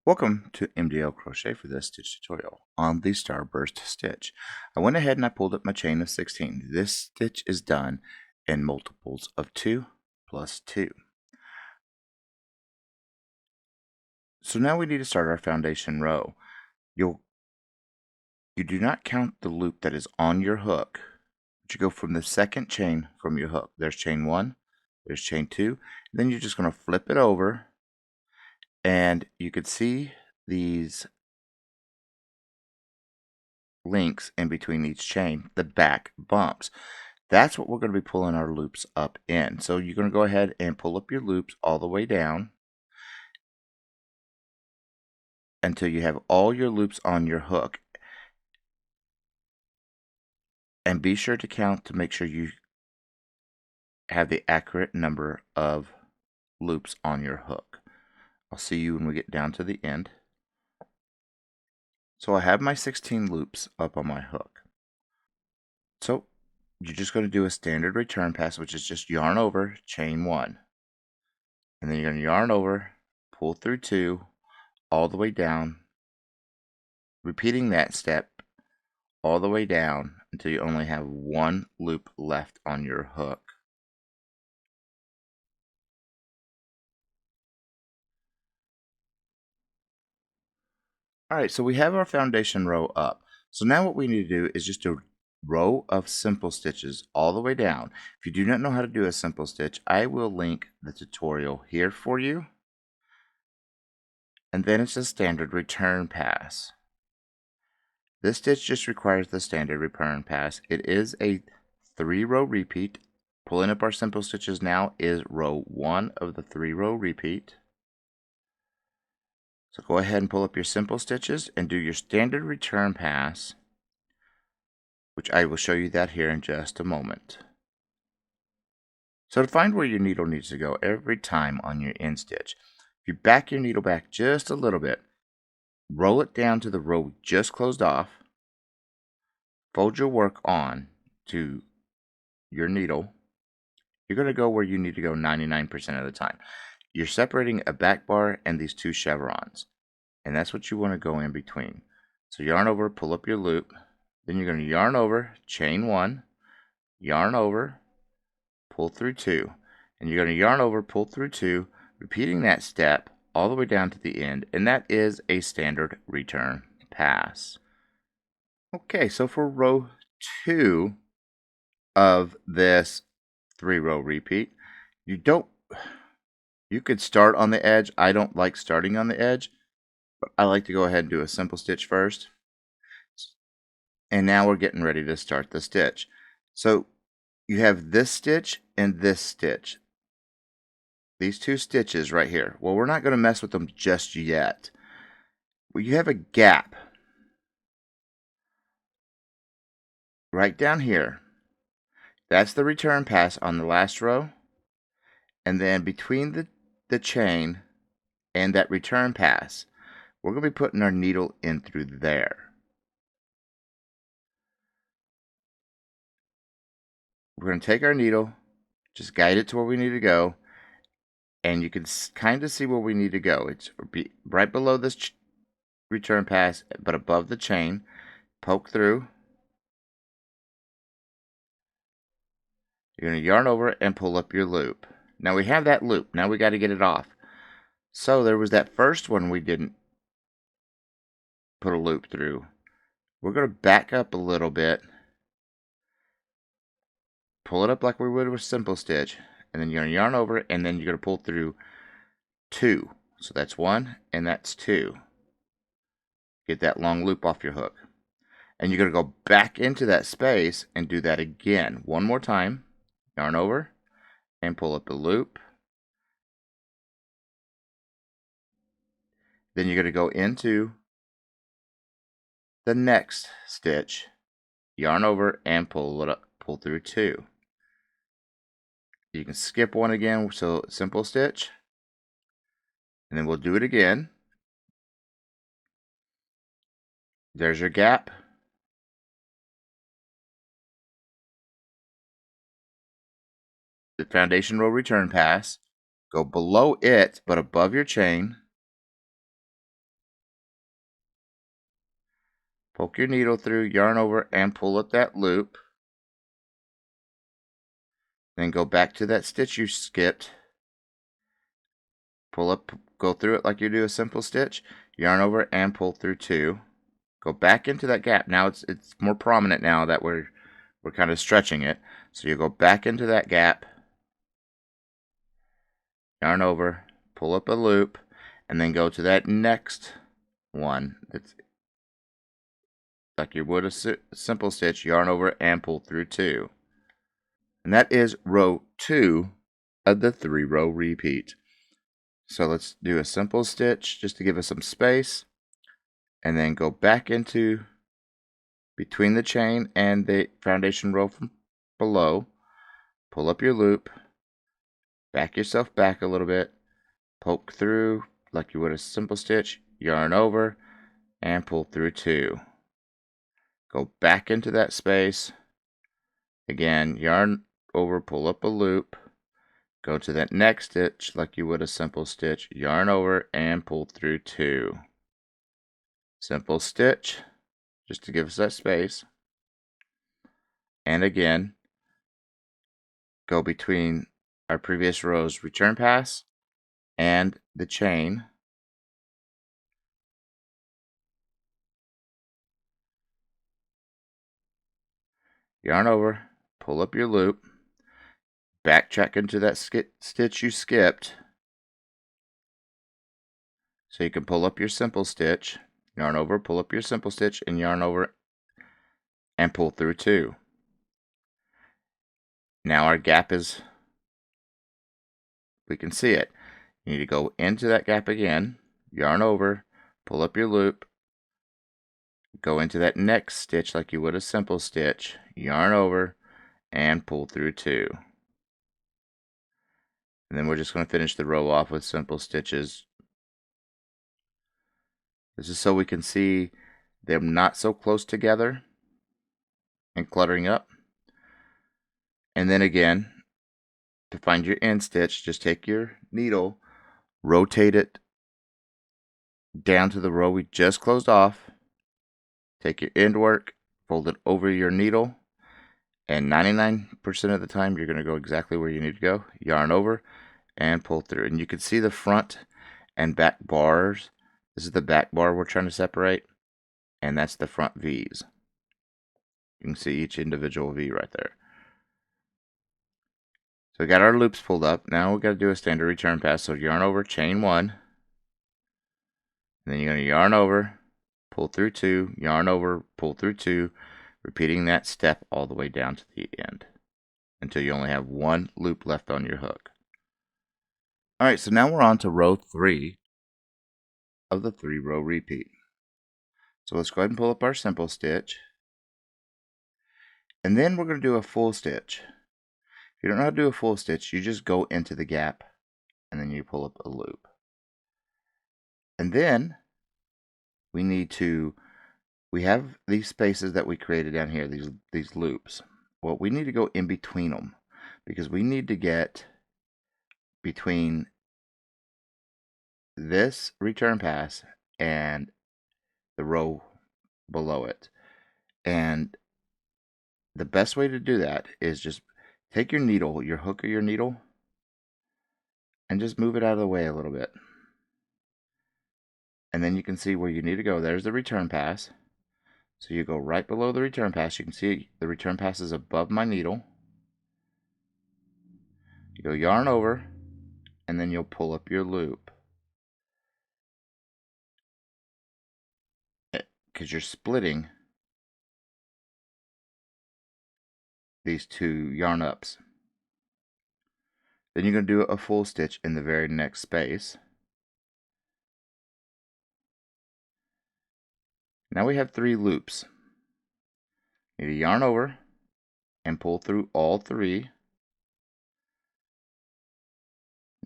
Welcome to MDL Crochet for this stitch tutorial on the Starburst stitch. I went ahead and I pulled up my chain of 16. This stitch is done in multiples of 2 plus 2. So now we need to start our foundation row. You do not count the loop that is on your hook, but you go from the second chain from your hook. There's chain 1, there's chain 2, then you're just going to flip it over, and you can see these links in between each chain, the back bumps. That's what we're going to be pulling our loops up in. So you're going to go ahead and pull up your loops all the way down until you have all your loops on your hook. And be sure to count to make sure you have the accurate number of loops on your hook. I'll see you when we get down to the end. So I have my 16 loops up on my hook. So you're just going to do a standard return pass, which is just yarn over, chain 1. And then you're going to yarn over, pull through 2, all the way down, repeating that step all the way down until you only have one loop left on your hook. Alright, so we have our foundation row up. So now what we need to do is just a row of simple stitches all the way down. If you do not know how to do a simple stitch, I will link the tutorial here for you. And then it's a standard return pass. This stitch just requires the standard return pass. It is a 3-row repeat. Pulling up our simple stitches now is row 1 of the 3-row repeat. So go ahead and pull up your simple stitches and do your standard return pass, which I will show you that here in just a moment. So to find where your needle needs to go every time on your end stitch, if you back your needle back just a little bit, roll it down to the row we just closed off, fold your work on to your needle. You're going to go where you need to go 99% of the time. You're separating a back bar and these 2 chevrons, and that's what you want to go in between. So yarn over, pull up your loop, then you're going to yarn over, chain 1, yarn over, pull through 2, and you're going to yarn over, pull through 2, repeating that step all the way down to the end, and that is a standard return pass. Okay, so for row 2 of this 3-row repeat, you could start on the edge. I don't like starting on the edge, but I like to go ahead and do a simple stitch first. And now we're getting ready to start the stitch. So you have this stitch and this stitch. These 2 stitches right here. Well, we're not going to mess with them just yet. Well, you have a gap right down here. That's the return pass on the last row. And then between the chain and that return pass, we're going to be putting our needle in through there. We're going to take our needle, just guide it to where we need to go, and you can kind of see where we need to go. It's right below this return pass, but above the chain. Poke through. You're going to yarn over and pull up your loop. Now we have that loop. Now we got to get it off. So there was that first one we didn't put a loop through. We're going to back up a little bit. Pull it up like we would with simple stitch. And then you're going to yarn over it, and then you're going to pull through 2. So that's 1 and that's 2. Get that long loop off your hook. And you're going to go back into that space and do that again. One more time. Yarn over and pull up the loop. Then you're going to go into the next stitch, yarn over and pull it up, pull through 2. You can skip one again, so simple stitch, and then we'll do it again. There's your gap. The foundation row return pass. Go below it, but above your chain. Poke your needle through, yarn over, and pull up that loop. Then go back to that stitch you skipped. Pull up, go through it like you do a simple stitch, yarn over, and pull through 2. Go back into that gap. Now it's more prominent now that we're kind of stretching it. So you go back into that gap, yarn over, pull up a loop, and then go to that next one. It's like you would a simple stitch, yarn over, and pull through 2. And that is row 2 of the 3-row repeat. So let's do a simple stitch just to give us some space, and then go back into between the chain and the foundation row from below, pull up your loop, back yourself back a little bit, poke through like you would a simple stitch, yarn over, and pull through 2. Go back into that space, again, yarn over, pull up a loop, go to that next stitch like you would a simple stitch, yarn over, and pull through 2. Simple stitch, just to give us that space. And again, go between our previous row's return pass and the chain. Yarn over, pull up your loop, backtrack into that stitch you skipped, so you can pull up your simple stitch, yarn over, pull up your simple stitch, and yarn over and pull through 2. Now our gap is, we can see it. You need to go into that gap again, yarn over, pull up your loop, go into that next stitch like you would a simple stitch, yarn over, and pull through 2. And then we're just going to finish the row off with simple stitches. This is so we can see them not so close together and cluttering up. And then again, to find your end stitch, just take your needle, rotate it down to the row we just closed off, take your end work, fold it over your needle, and 99% of the time you're going to go exactly where you need to go. Yarn over and pull through. And you can see the front and back bars. This is the back bar we're trying to separate, and that's the front V's. You can see each individual V right there. So we got our loops pulled up. Now we've got to do a standard return pass. So yarn over, chain 1, and then you're going to yarn over, pull through 2, yarn over, pull through 2, repeating that step all the way down to the end until you only have 1 loop left on your hook. Alright, so now we're on to row 3 of the 3-row repeat. So let's go ahead and pull up our simple stitch, and then we're going to do a full stitch. If you don't know how to do a full stitch, you just go into the gap and then you pull up a loop. And then we have these spaces that we created down here, these loops. Well, we need to go in between them because we need to get between this return pass and the row below it. And the best way to do that is just take your needle, your hook of your needle, and just move it out of the way a little bit. And then you can see where you need to go. There's the return pass. So you go right below the return pass. You can see the return pass is above my needle. You go yarn over, and then you'll pull up your loop. Because you're splitting these 2 yarn ups. Then you're going to do a full stitch in the very next space. Now we have 3 loops. You need to yarn over and pull through all 3.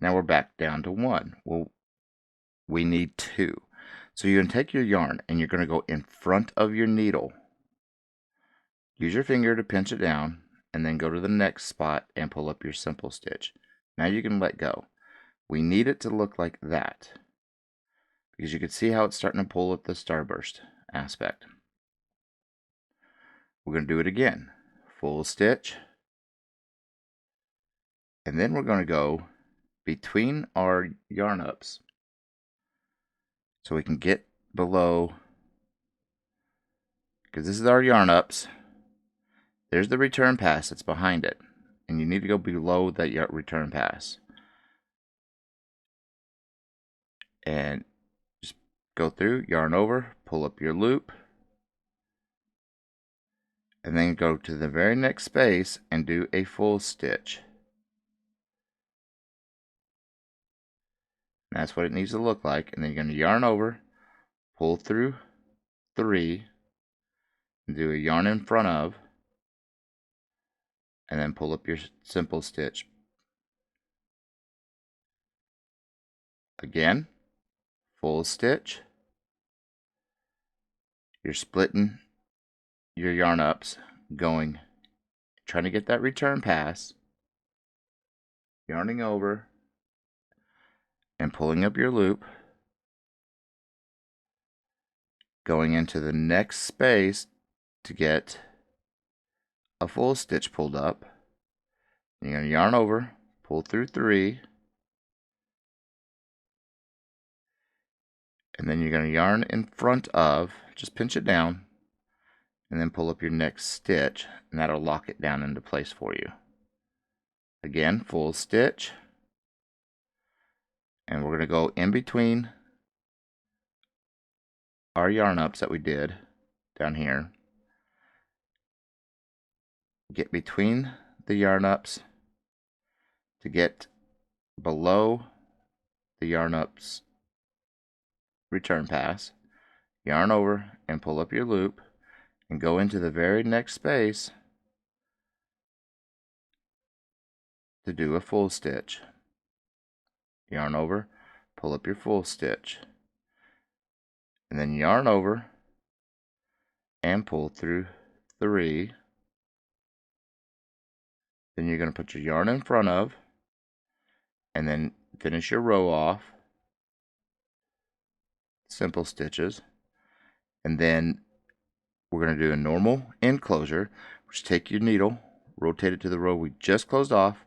Now we're back down to 1. Well, we need 2. So you're going to take your yarn and you're going to go in front of your needle. Use your finger to pinch it down, and then go to the next spot and pull up your simple stitch. Now you can let go. We need it to look like that because you can see how it's starting to pull at the starburst aspect. we're going to do it again. Full stitch. And then we're going to go between our yarn ups so we can get below, because this is our yarn ups. There's the return pass that's behind it, and you need to go below that return pass and just go through, yarn over, pull up your loop, and then go to the very next space and do a full stitch. And that's what it needs to look like. And then you're going to yarn over, pull through 3, and do a yarn in front of, and then pull up your simple stitch. Again, full stitch. You're splitting your yarn ups, going, trying to get that return pass, yarning over, and pulling up your loop, going into the next space to get a full stitch pulled up. You're going to yarn over, pull through 3, and then you're going to yarn in front of, just pinch it down, and then pull up your next stitch, and that'll lock it down into place for you. Again, full stitch, and we're going to go in between our yarn ups that we did down here. Get between the yarn ups to get below the yarn ups return pass, yarn over and pull up your loop, and go into the very next space to do a full stitch. Yarn over, pull up your full stitch, and then yarn over and pull through 3. Then you're going to put your yarn in front of, and then finish your row off, simple stitches, and then we're going to do a normal enclosure, which take your needle, rotate it to the row we just closed off,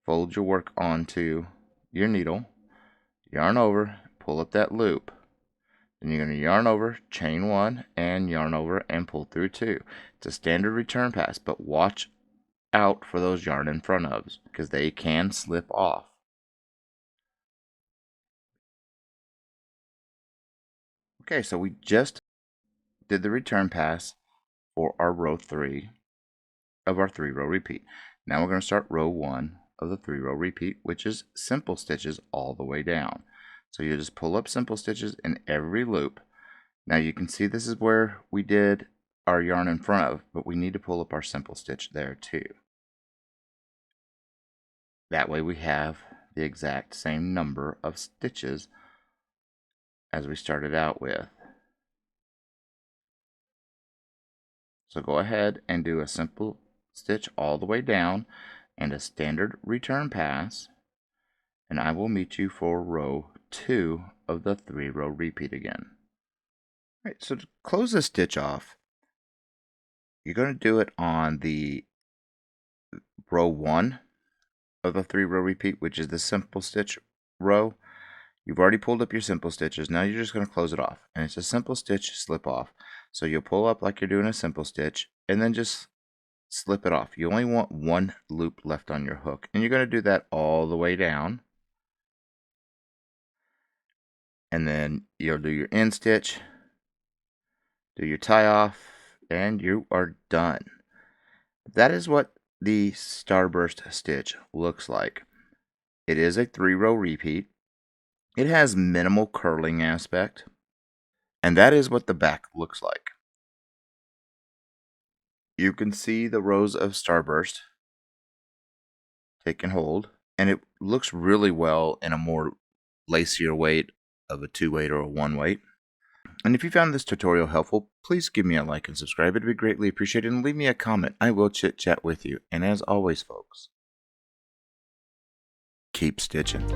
fold your work onto your needle, yarn over, pull up that loop. Then you're going to yarn over, chain 1, and yarn over and pull through 2. It's a standard return pass, but watch out for those yarn in front ofs because they can slip off. Okay, so we just did the return pass for our row 3 of our 3-row repeat. Now we're going to start row 1 of the 3-row repeat, which is simple stitches all the way down. So you just pull up simple stitches in every loop. Now you can see this is where we did our yarn in front of, but we need to pull up our simple stitch there too. That way we have the exact same number of stitches as we started out with. So go ahead and do a simple stitch all the way down and a standard return pass, and I will meet you for row 2 of the 3-row repeat again. All right, so to close this stitch off, you're going to do it on the row 1 of the 3-row repeat, which is the simple stitch row. You've already pulled up your simple stitches. Now you're just going to close it off, and it's a simple stitch slip off. So you'll pull up like you're doing a simple stitch and then just slip it off. You only want 1 loop left on your hook, and you're going to do that all the way down. And then you'll do your end stitch, do your tie off, and you are done. That is what the Starburst stitch looks like. It is a 3-row repeat. It has minimal curling aspect, and that is what the back looks like. You can see the rows of Starburst taking hold, and it looks really well in a more lacier weight of a 2-weight or a 1-weight. And if you found this tutorial helpful, please give me a like and subscribe. It'd be greatly appreciated, and leave me a comment. I will chit chat with you. And as always, folks, keep stitching.